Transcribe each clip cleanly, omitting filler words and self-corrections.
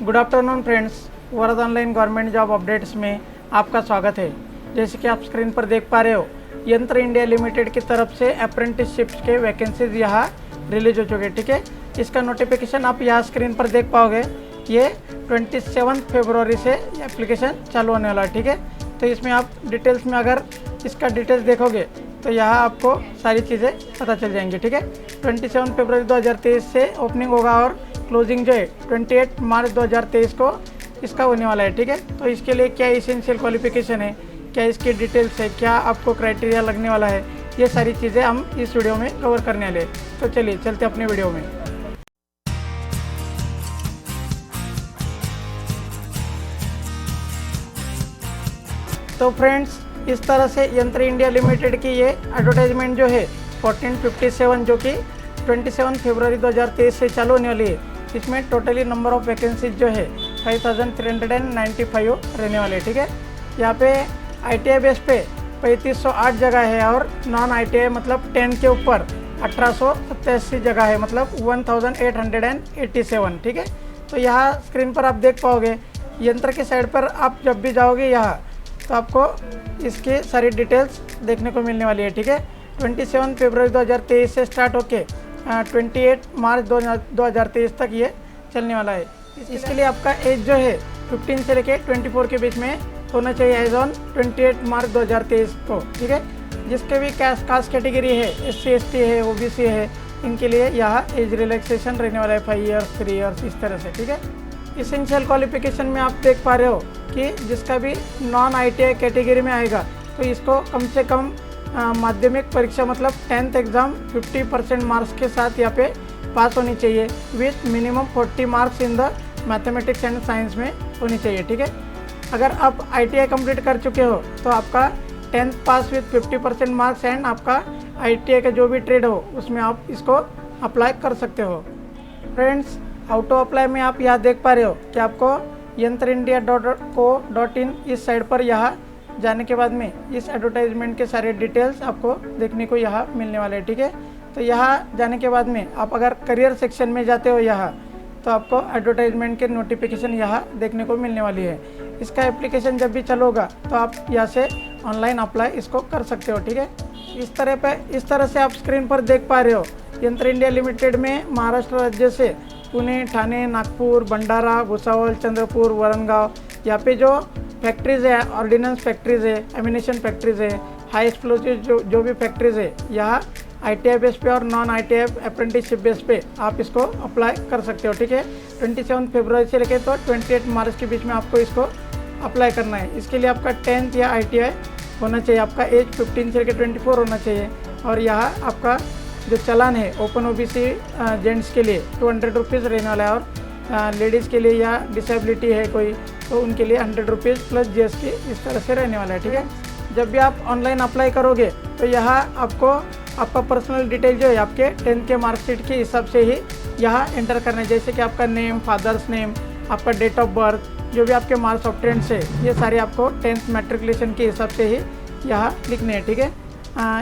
Good afternoon friends, वरद online government job updates में आपका स्वागत है। जैसे कि आप स्क्रीन पर देख पा रहे हो, यंत्र इंडिया लिमिटेड की तरफ से अप्रेंटिसशिप्स के वैकेंसीज यहाँ रिलीज हो चुके। ठीक है, इसका नोटिफिकेशन आप यहाँ स्क्रीन पर देख पाओगे। ये 27 फरवरी से एप्लीकेशन चालू होने वाला है। ठीक है, तो इसमें आप डिटेल्स में अगर इसका डिटेल्स देखोगे तो यहाँ आपको सारी चीज़ें पता चल जाएंगी। ठीक है, 27 फरवरी 2023 से ओपनिंग होगा और क्लोजिंग जो है 28 मार्च 2023 को इसका होने वाला है। ठीक है, तो इसके लिए क्या इसेंशियल क्वालिफिकेशन है, क्या इसकी डिटेल्स है, क्या आपको क्राइटेरिया लगने वाला है, ये सारी चीज़ें हम इस वीडियो में कवर करने वाले हैं। तो चलिए चलते अपने वीडियो में। तो फ्रेंड्स, इस तरह से यंत्र इंडिया लिमिटेड की ये एडवर्टाइजमेंट जो है 1457 जो कि 27 फरवरी 2023 से चालू होने वाली है, इसमें टोटली नंबर ऑफ वैकेंसीज जो है 5395 रहने वाले। ठीक है, यहाँ पे ITI बेस पे 3508 जगह है और नॉन ITI मतलब 10 के ऊपर 1887 जगह है, मतलब 1887। ठीक है, तो यहाँ स्क्रीन पर आप देख पाओगे, यंत्र के साइड पर आप जब भी जाओगे यहाँ तो आपको इसकी सारी डिटेल्स देखने को मिलने वाली है। ठीक है, 27 फरवरी 2023 से स्टार्ट होके 28 मार्च 2023 तक ये चलने वाला है। इसके लिए आपका एज जो है 15 से लेके 24 के बीच में होना चाहिए एज ऑन 28 मार्च 2023 को। ठीक है, जिसके भी कास्ट कैटेगरी है, SC ST है, OBC है, इनके लिए यहाँ एज रिलैक्सेशन रहने वाला है 5 ईयर्स 3 ईयर्स इस तरह से। ठीक है, इसेंशियल क्वालिफिकेशन में आप देख पा रहे हो कि जिसका भी नॉन ITI कैटेगरी में आएगा तो इसको कम से कम माध्यमिक परीक्षा मतलब 10th एग्ज़ाम 50% मार्क्स के साथ यहाँ पे पास होनी चाहिए with minimum 40 marks in the mathematics and science में होनी चाहिए। ठीक है, अगर आप ITI कंप्लीट कर चुके हो तो आपका 10th pass with 50% marks and आपका ITI का जो भी ट्रेड हो उसमें आप इसको अप्लाई कर सकते हो। फ्रेंड्स, हाउ टू अप्लाई में आप यहाँ देख पा रहे हो कि आपको yantrindia.co.in इस साइट पर यहाँ जाने के बाद में इस एडवर्टाइजमेंट के सारे डिटेल्स आपको देखने को यहाँ मिलने वाले हैं। ठीक है, तो यहाँ जाने के बाद में आप अगर करियर सेक्शन में जाते हो यहाँ तो आपको एडवर्टाइजमेंट के नोटिफिकेशन यहाँ देखने को मिलने वाली है। इसका एप्लीकेशन जब भी चलोगा तो आप यहाँ से ऑनलाइन अप्लाई इसको कर सकते हो। ठीक है, इस तरह से आप स्क्रीन पर देख पा रहे हो, यंत्र इंडिया लिमिटेड में महाराष्ट्र राज्य से पुणे, ठाणे, नागपुर, भंडारा, भुसावल, चंद्रपुर, वरणगांव यहाँ पे जो फैक्ट्रीज़ है, ऑर्डिनेंस फैक्ट्रीज़ है, एमिनेशन फैक्ट्रीज़ है, हाई एक्सप्लोसिव जो भी फैक्ट्रीज़ है, यहाँ ITI बेस पे और नॉन ITI अप्रेंटिसशिप बेस पे आप इसको अप्लाई कर सकते हो। ठीक है, 27 फरवरी से लेकर तो 28 मार्च के बीच में आपको इसको अप्लाई करना है। इसके लिए आपका 10th या ITI होना चाहिए, आपका एज 15 से लेकर 24 होना चाहिए और यहाँ आपका जो चालान है ओपन OBC जेंट्स के लिए 200 रुपीज़ रहने वाला है और लेडीज़ के लिए या डिसेबिलिटी है कोई तो उनके लिए 100 रुपीज़ प्लस GST इस तरह से रहने वाला है। ठीक है, जब भी आप ऑनलाइन अप्लाई करोगे तो यहाँ आपको आपका पर्सनल डिटेल जो है आपके 10th के मार्कशीट के हिसाब से ही यहाँ एंटर करना है, जैसे कि आपका नेम, फादर्स नेम, आपका डेट ऑफ बर्थ, जो भी आपके मार्क्स ऑब्टेन्ड से ये सारे आपको 10th मैट्रिकुलेशन के हिसाब से ही यहाँ लिखने हैं। ठीक है,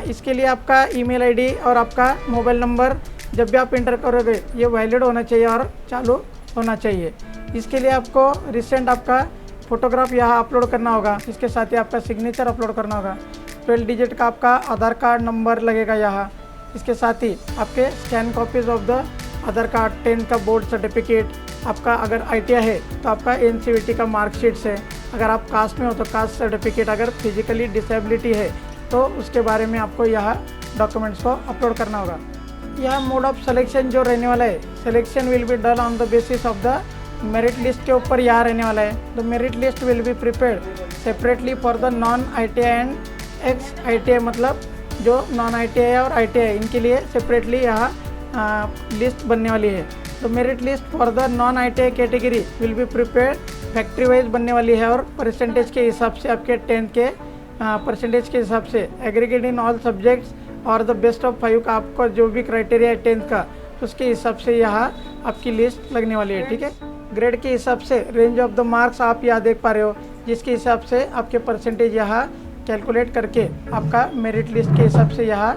इसके लिए आपका ईमेल ID और आपका मोबाइल नंबर जब भी आप इंटर करोगे ये वैलिड होना चाहिए और चालू होना चाहिए। इसके लिए आपको रिसेंट आपका फ़ोटोग्राफ यहाँ अपलोड करना होगा, इसके साथ ही आपका सिग्नेचर अपलोड करना होगा, 12 डिजिट का आपका आधार कार्ड नंबर लगेगा यहाँ, इसके साथ ही आपके scan copies of the Aadhaar card, 10th का बोर्ड सर्टिफिकेट, आपका अगर ITI है तो आपका NCVT का मार्कशीट्स है, अगर आप कास्ट में हो तो कास्ट सर्टिफिकेट, अगर फिजिकली डिसेबिलिटी है तो उसके बारे में आपको यहाँ डॉक्यूमेंट्स को अपलोड करना होगा। यह मोड ऑफ सिलेक्शन जो रहने वाला है, selection will be done on the basis of the merit list के ऊपर यहाँ रहने वाला है। The merit list will be prepared separately for the non ITI and x ITI, मतलब जो नॉन ITI और ITI इनके लिए सेपरेटली यहाँ लिस्ट बनने वाली है। तो merit list for the non ITI category will be prepared factory wise बनने वाली है और परसेंटेज के हिसाब से आपके 10th के परसेंटेज के हिसाब से एग्रीगेट इन ऑल सब्जेक्ट्स और द बेस्ट ऑफ 5 का आपका जो भी क्राइटेरिया है 10th का उसके हिसाब से यहाँ आपकी लिस्ट लगने वाली है। ठीक है, ग्रेड के हिसाब से रेंज ऑफ द मार्क्स आप यहाँ देख पा रहे हो, जिसके हिसाब से आपके परसेंटेज यहाँ कैलकुलेट करके आपका मेरिट लिस्ट के हिसाब से यहाँ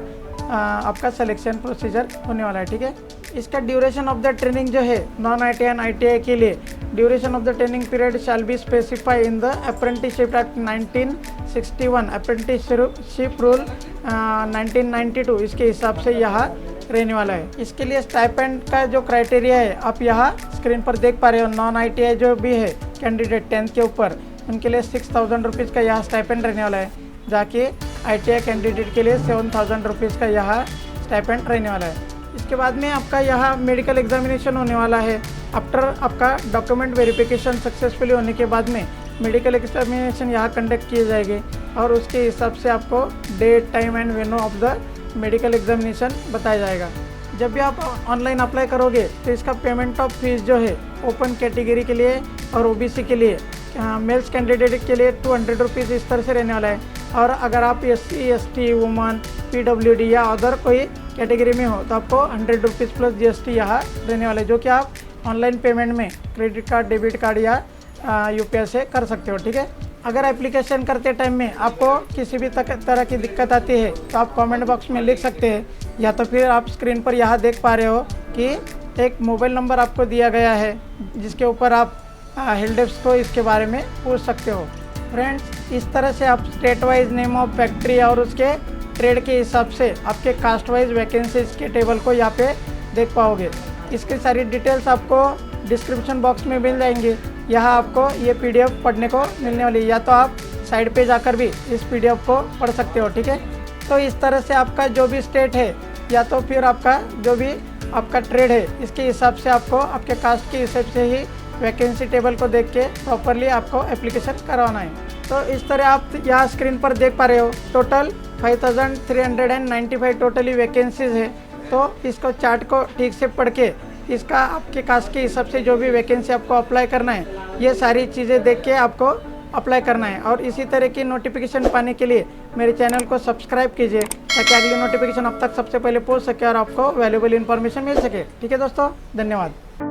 आपका सिलेक्शन प्रोसीजर होने वाला है। ठीक है। इसका ड्यूरेशन ऑफ द ट्रेनिंग जो है नॉन ITI एंड ITI के लिए duration of the training period shall be specify in the apprenticeship act 1961 apprenticeship rule 1992 इसके हिसाब से यहाँ रहने वाला है। इसके लिए स्टाइपेंड का जो क्राइटेरिया है आप यहाँ स्क्रीन पर देख पा रहे हो। नॉन ITI जो भी है कैंडिडेट 10th के ऊपर उनके लिए 6,000 रुपीज़ का यहाँ स्टाइपेंड रहने वाला है, जाके ITI कैंडिडेट के लिए 7,000 रुपीज़ का यहाँ स्टाइपेंड रहने वाला है। इसके बाद में आपका यहाँ मेडिकल एग्जामिनेशन होने वाला है। आफ्टर आपका डॉक्यूमेंट वेरिफिकेशन सक्सेसफुली होने के बाद में मेडिकल एग्जामिनेशन यहाँ कंडक्ट किए जाएंगे और उसके हिसाब से आपको date time and venue of the medical examination बताया जाएगा। जब भी आप ऑनलाइन अप्लाई करोगे तो इसका पेमेंट ऑफ फीस जो है ओपन कैटेगरी के लिए और OBC के लिए मेल्स कैंडिडेट के लिए 200 रुपीज़ इस तरह से रहने वाला है। और अगर आप SC ST वुमन PWD या अदर कोई कैटेगरी में हो तो आपको 100 रुपीज़ प्लस GST यहाँ रहने वाला है, जो कि आप ऑनलाइन पेमेंट में क्रेडिट कार्ड, डेबिट कार्ड या UPI से कर सकते हो। ठीक है, अगर एप्लीकेशन करते टाइम में आपको किसी भी तरह की दिक्कत आती है तो आप कमेंट बॉक्स में लिख सकते हैं, या तो फिर आप स्क्रीन पर यहाँ देख पा रहे हो कि एक मोबाइल नंबर आपको दिया गया है जिसके ऊपर आप हेल्प डेस्क को इसके बारे में पूछ सकते हो। फ्रेंड्स, इस तरह से आप state wise name of factory और उसके ट्रेड के हिसाब से आपके कास्ट वाइज वैकेंसीज के टेबल को यहाँ पे देख पाओगे। इसकी सारी डिटेल्स आपको डिस्क्रिप्शन बॉक्स में मिल जाएंगी। यहाँ आपको ये PDF पढ़ने को मिलने वाली है, या तो आप साइड पे जाकर भी इस PDF को पढ़ सकते हो। ठीक है, तो इस तरह से आपका जो भी स्टेट है या तो फिर आपका जो भी आपका ट्रेड है इसके हिसाब से आपको आपके कास्ट के हिसाब से ही वैकेंसी टेबल को देख के प्रॉपरली आपको एप्लीकेशन करवाना है। तो इस तरह आप यहाँ स्क्रीन पर देख पा रहे हो टोटल 5,395 टोटली वैकेंसीज है। तो इसको चार्ट को ठीक से पढ़ के इसका आपके कास्ट के हिसाब से जो भी वैकेंसी आपको अप्लाई करना है ये सारी चीज़ें देख के आपको अप्लाई करना है। और इसी तरह की नोटिफिकेशन पाने के लिए मेरे चैनल को सब्सक्राइब कीजिए ताकि अगली नोटिफिकेशन अब तक सबसे पहले पहुंच सके और आपको वैल्यूएबल इन्फॉर्मेशन मिल सके। ठीक है दोस्तों, धन्यवाद।